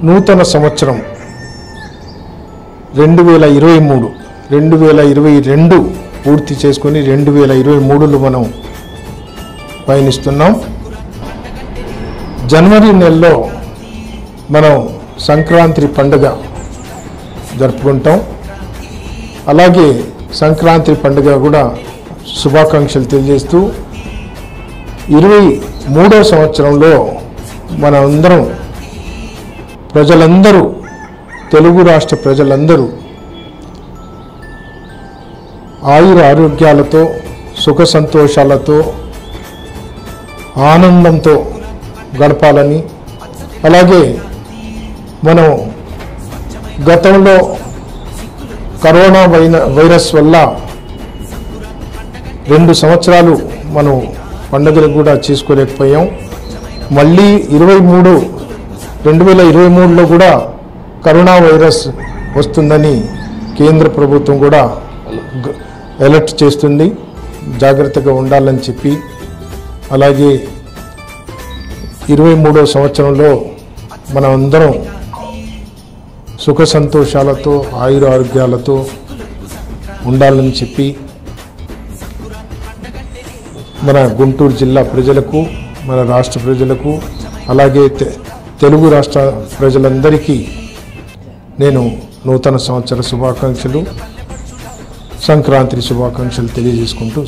నూతన సంవత్సరం 2023 2022 పూర్తి చేసుకొని 2023లో మనం పయనిస్తున్నాం. జనవరి నెలలో మనం సంక్రాంతి పండుగ జరుపుకుంటాం. అలాగే సంక్రాంతి పండుగ కూడా శుభాకాంక్షలు తెలియజేస్తూ 23వ సంవత్సరంలో మనందరం ప్రజలందరూ తెలుగు రాష్ట్ర ప్రజలందరూ ఆయుర ఆరోగ్యాలతో సుఖ సంతోషాలతో ఆనందంతో గడపాలని, అలాగే మనం గతంలో కరోనా వైరస్ వల్ల 2 సంవత్సరాలు మనం పండుగలు కూడా చేసుకోలేకపోయాం. మళ్ళీ 2023లో కూడా కరోనా వైరస్ వస్తుందని కేంద్ర ప్రభుత్వం కూడా అలర్ట్ చేస్తుంది. జాగ్రత్తగా ఉండాలని చెప్పి, అలాగే 23వ సంవత్సరంలో మనం అందరం సుఖ సంతోషాలతో ఆయుర ఆరోగ్యాలతో ఉండాలని చెప్పి మన గుంటూరు జిల్లా ప్రజలకు, మన రాష్ట్ర ప్రజలకు, అలాగే తెలుగు రాష్ట్ర ప్రజలందరికీ నేను నూతన సంవత్సర శుభాకాంక్షలు, సంక్రాంతి శుభాకాంక్షలు తెలియజేసుకుంటూ